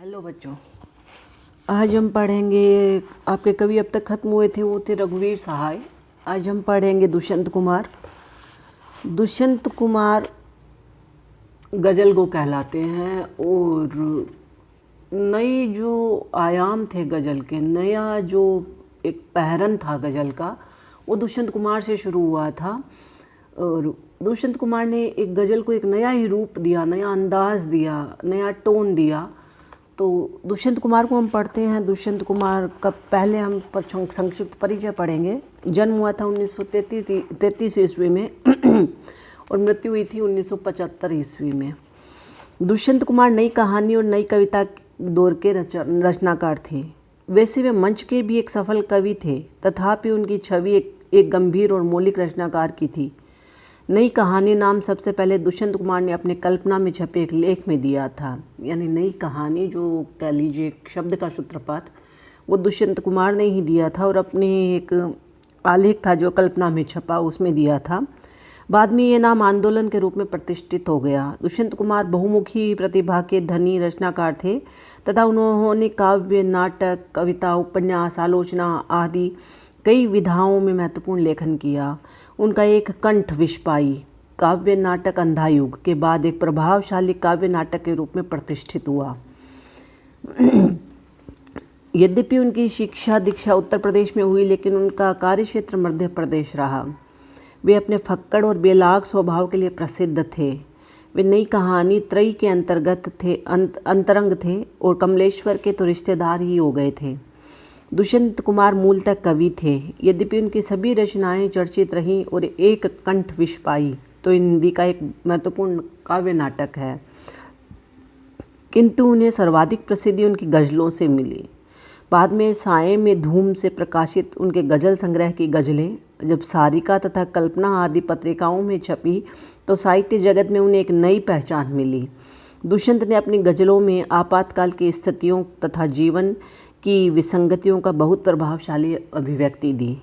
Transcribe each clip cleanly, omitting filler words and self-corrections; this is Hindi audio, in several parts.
हेलो बच्चों, आज हम पढ़ेंगे। आपके कवि अब तक खत्म हुए थे, वो थे रघुवीर सहाय। आज हम पढ़ेंगे दुष्यंत कुमार। दुष्यंत कुमार गज़ल को कहलाते हैं और नई जो आयाम थे गज़ल के, नया जो एक पहरन था गज़ल का, वो दुष्यंत कुमार से शुरू हुआ था। और दुष्यंत कुमार ने एक गज़ल को एक नया ही रूप दिया, नया अंदाज़ दिया, नया टोन दिया। तो दुष्यंत कुमार को हम पढ़ते हैं। दुष्यंत कुमार का पहले हम संक्षिप्त परिचय पढ़ेंगे। जन्म हुआ था 1933 ईस्वी में और मृत्यु हुई थी 1975 ईस्वी में। दुष्यंत कुमार नई कहानी और नई कविता दौर के रचनाकार थे। वैसे वे मंच के भी एक सफल कवि थे, तथापि उनकी छवि एक गंभीर और मौलिक रचनाकार की थी। नई कहानी नाम सबसे पहले दुष्यंत कुमार ने अपने कल्पना में छपे एक लेख में दिया था। यानी नई कहानी, जो कह लीजिए शब्द का सूत्रपात, वो दुष्यंत कुमार ने ही दिया था और अपने एक आलेख था जो कल्पना में छपा, उसमें दिया था। बाद में ये नाम आंदोलन के रूप में प्रतिष्ठित हो गया। दुष्यंत कुमार बहुमुखी प्रतिभा के धनी रचनाकार थे तथा उन्होंने काव्य, नाटक, कविता, उपन्यास, आलोचना आदि कई विधाओं में महत्वपूर्ण लेखन किया। उनका एक कंठ विस्पाई काव्य नाटक अंधायुग के बाद एक प्रभावशाली काव्य नाटक के रूप में प्रतिष्ठित हुआ। यद्यपि उनकी शिक्षा दीक्षा उत्तर प्रदेश में हुई, लेकिन उनका कार्यक्षेत्र मध्य प्रदेश रहा। वे अपने फक्कड़ और बेलाग स्वभाव के लिए प्रसिद्ध थे। वे नई कहानी त्रयी के अंतरंग थे और कमलेश्वर के तो रिश्तेदार ही हो गए थे। दुष्यंत कुमार मूलतः कवि थे। यद्यपि उनकी सभी रचनाएं चर्चित रहीं और एक कंठ विस्पाई तो हिंदी का एक महत्वपूर्ण काव्य नाटक है, किंतु उन्हें सर्वाधिक प्रसिद्धि उनकी गज़लों से मिली। बाद में साये में धूम से प्रकाशित उनके गज़ल संग्रह की गज़लें जब सारिका तथा कल्पना आदि पत्रिकाओं में छपी तो साहित्य जगत में उन्हें एक नई पहचान मिली। दुष्यंत ने अपनी गज़लों में आपातकाल की स्थितियों तथा जीवन की विसंगतियों का बहुत प्रभावशाली अभिव्यक्ति दी।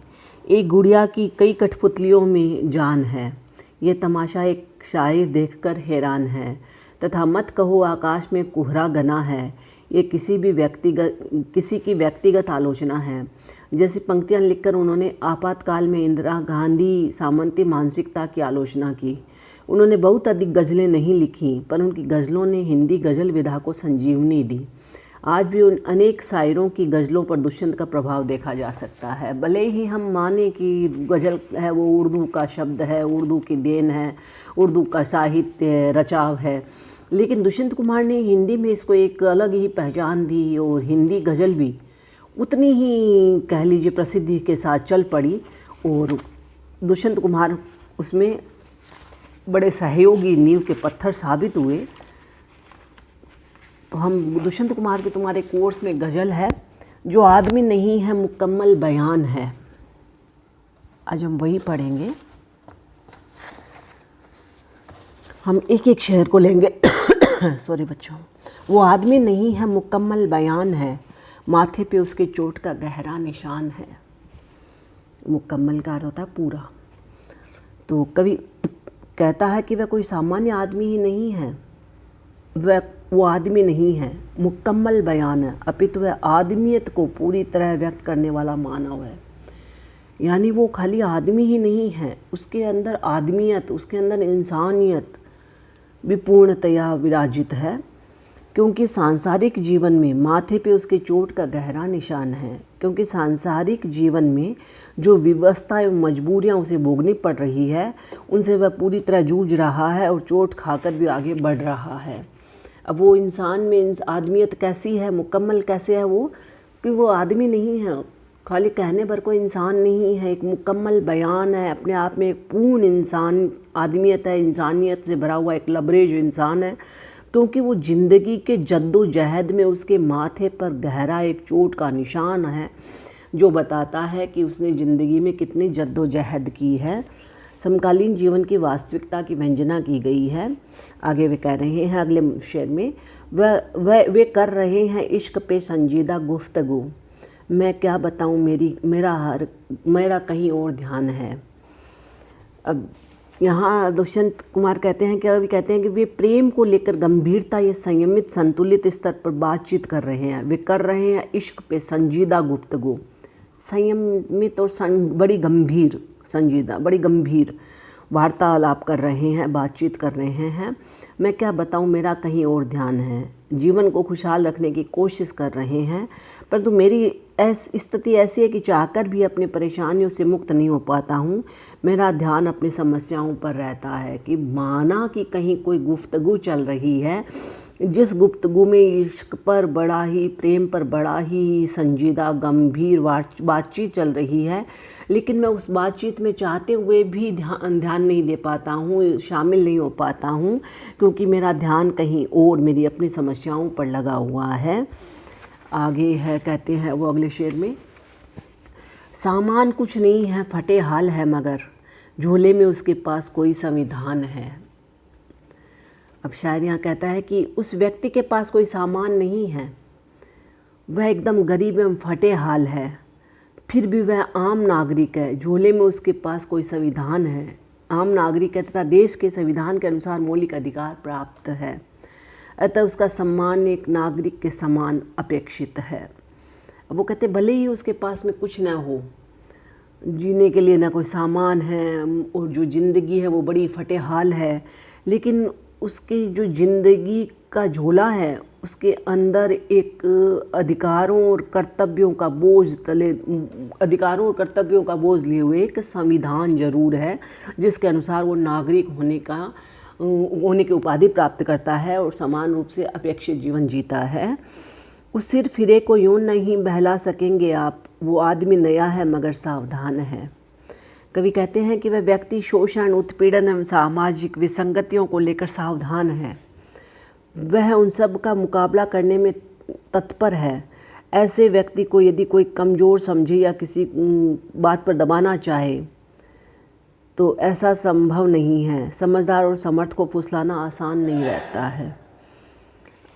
एक गुड़िया की कई कठपुतलियों में जान है, ये तमाशा एक शायर देखकर हैरान है, तथा मत कहो आकाश में कोहरा घना है, ये किसी की व्यक्तिगत आलोचना है। जैसी पंक्तियां लिखकर उन्होंने आपातकाल में इंदिरा गांधी सामंती मानसिकता की आलोचना की। उन्होंने बहुत अधिक गज़लें नहीं लिखीं, पर उनकी गज़लों ने हिंदी गज़ल विधा को संजीवनी दी। आज भी उन अनेक शायरों की गज़लों पर दुष्यंत का प्रभाव देखा जा सकता है। भले ही हम माने कि गज़ल है वो उर्दू का शब्द है, उर्दू की देन है, उर्दू का साहित्य रचाव है, लेकिन दुष्यंत कुमार ने हिंदी में इसको एक अलग ही पहचान दी और हिंदी गज़ल भी उतनी ही कह लीजिए प्रसिद्धि के साथ चल पड़ी और दुष्यंत कुमार उसमें बड़े सहयोगी नींव के पत्थर साबित हुए। तो हम दुष्यंत कुमार के तुम्हारे कोर्स में गज़ल है जो आदमी नहीं है मुकम्मल बयान है, आज हम वही पढ़ेंगे। हम एक एक शेर को लेंगे। सॉरी बच्चों। वो आदमी नहीं है मुकम्मल बयान है, माथे पे उसके चोट का गहरा निशान है। मुकम्मल का अर्थ होता है पूरा। तो कवि कहता है कि वह कोई सामान्य आदमी ही नहीं है, वो आदमी नहीं है मुकम्मल बयान है, अपितु वह आदमियत को पूरी तरह व्यक्त करने वाला मानव है। यानी वो खाली आदमी ही नहीं है, उसके अंदर आदमियत, उसके अंदर इंसानियत भी पूर्णतया विराजित है, क्योंकि सांसारिक जीवन में माथे पे उसके चोट का गहरा निशान है। क्योंकि सांसारिक जीवन में जो विवस्था एवं मजबूरियाँ उसे भोगनी पड़ रही है, उनसे वह पूरी तरह जूझ रहा है और चोट खाकर भी आगे बढ़ रहा है। अब वो इंसान में आदमियत कैसी है, मुकम्मल कैसे है वो, कि वो आदमी नहीं है, खाली कहने पर कोई इंसान नहीं है, एक मुकम्मल बयान है, अपने आप में एक पूर्ण इंसान आदमियत है, इंसानियत से भरा हुआ एक लबरेज इंसान है। क्योंकि वो ज़िंदगी के जद्दोजहद में उसके माथे पर गहरा एक चोट का निशान है, जो बताता है कि उसने ज़िंदगी में कितनी जद्दोजहद की है। समकालीन जीवन की वास्तविकता की वंजना की गई है। आगे वे कह रहे हैं अगले शेर में, वे कर रहे हैं इश्क पे संजीदा गुफ्तगू, मैं क्या बताऊं मेरा कहीं और ध्यान है। अब यहाँ दुष्यंत कुमार कहते हैं कि वे प्रेम को लेकर गंभीरता या संयमित संतुलित स्तर पर बातचीत कर रहे हैं। वे कर रहे हैं इश्क पे संजीदा गुफ्तगू, संयमित और बड़ी गंभीर, संजीदा बड़ी गंभीर वार्तालाप कर रहे हैं, बातचीत कर रहे हैं। मैं क्या बताऊं, मेरा कहीं और ध्यान है। जीवन को खुशहाल रखने की कोशिश कर रहे हैं, परंतु मेरी स्थिति ऐसी है कि चाहकर भी अपनी परेशानियों से मुक्त नहीं हो पाता हूँ। मेरा ध्यान अपनी समस्याओं पर रहता है कि माना कि कहीं कोई गुफ्तगू चल रही है, जिस गुफ्तगू में इश्क पर बड़ा ही, प्रेम पर बड़ा ही संजीदा गंभीर बातचीत चल रही है, लेकिन मैं उस बातचीत में चाहते हुए भी ध्यान नहीं दे पाता हूँ, शामिल नहीं हो पाता हूँ, क्योंकि मेरा ध्यान कहीं और, मेरी अपनी समस्याओं पर लगा हुआ है। आगे है, कहते हैं वो अगले शेर में, सामान कुछ नहीं है, फटे हाल है, मगर झोले में उसके पास कोई संविधान है। अब शायर यहाँ कहता है कि उस व्यक्ति के पास कोई सामान नहीं है, वह एकदम गरीब एवं फटे हाल है, फिर भी वह आम नागरिक है। झोले में उसके पास कोई संविधान है, आम नागरिक है तथा देश के संविधान के अनुसार मौलिक अधिकार प्राप्त है, अतः उसका सम्मान एक नागरिक के समान अपेक्षित है। अब वो कहते भले ही उसके पास में कुछ ना हो, जीने के लिए ना कोई सामान है, और जो ज़िंदगी है वो बड़ी फटे हाल है, लेकिन उसकी जो ज़िंदगी का झोला है उसके अंदर एक अधिकारों और कर्तव्यों का बोझ लिए हुए एक संविधान जरूर है, जिसके अनुसार वो नागरिक होने की उपाधि प्राप्त करता है और समान रूप से अपेक्षित जीवन जीता है। उस सिर फिरे को यूं नहीं बहला सकेंगे आप, वो आदमी नया है मगर सावधान है। कवि कहते हैं कि वह व्यक्ति शोषण, उत्पीड़न एवं सामाजिक विसंगतियों को लेकर सावधान है, वह उन सब का मुकाबला करने में तत्पर है। ऐसे व्यक्ति को यदि कोई कमज़ोर समझे या किसी बात पर दबाना चाहे तो ऐसा संभव नहीं है। समझदार और समर्थ को फुसलाना आसान नहीं रहता है।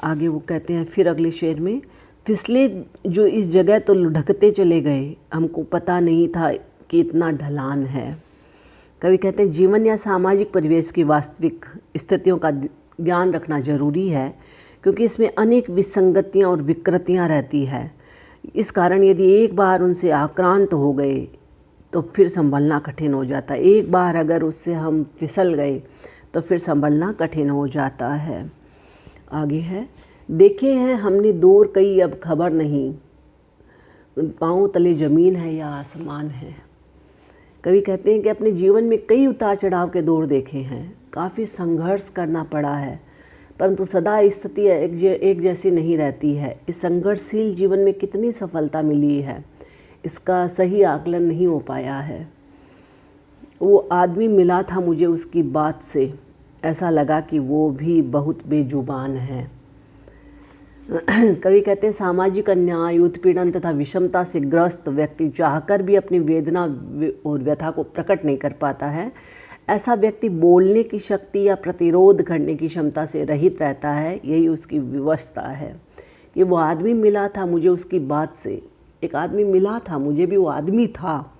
आगे वो कहते हैं फिर अगले शेर में, फिसले जो इस जगह तो लुढ़कते चले गए, हमको पता नहीं था कि इतना ढलान है। कवि कहते हैं जीवन या सामाजिक परिवेश की वास्तविक स्थितियों का ज्ञान रखना जरूरी है, क्योंकि इसमें अनेक विसंगतियाँ और विकृतियाँ रहती है। इस कारण यदि एक बार उनसे आक्रांत हो गए तो फिर संभलना कठिन हो जाता है। एक बार अगर उससे हम फिसल गए तो फिर संभलना कठिन हो जाता है। आगे है, देखे हैं हमने दूर कई, अब खबर नहीं पाँव तले ज़मीन है या आसमान है। कवि कहते हैं कि अपने जीवन में कई उतार चढ़ाव के दौर देखे हैं, काफ़ी संघर्ष करना पड़ा है, परंतु सदा स्थिति एक जैसी नहीं रहती है। इस संघर्षशील जीवन में कितनी सफलता मिली है, इसका सही आकलन नहीं हो पाया है। वो आदमी मिला था मुझे उसकी बात से, ऐसा लगा कि वो भी बहुत बेजुबान है। कवि कहते हैं सामाजिक अन्याय, उत्पीड़न तथा विषमता से ग्रस्त व्यक्ति चाहकर भी अपनी वेदना और व्यथा को प्रकट नहीं कर पाता है। ऐसा व्यक्ति बोलने की शक्ति या प्रतिरोध करने की क्षमता से रहित रहता है। यही उसकी विवशता है कि वो आदमी मिला था मुझे उसकी बात से, एक आदमी मिला था, मुझे भी वो आदमी था,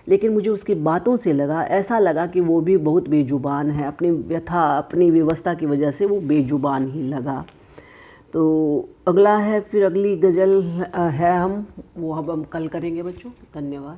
लेकिन मुझे उसकी बातों से ऐसा लगा कि वो भी बहुत बेजुबान है। अपनी व्यथा, अपनी विवशता की वजह से वो बेजुबान ही लगा। तो अगला है, फिर अगली गज़ल है वो अब हम कल करेंगे बच्चों। धन्यवाद।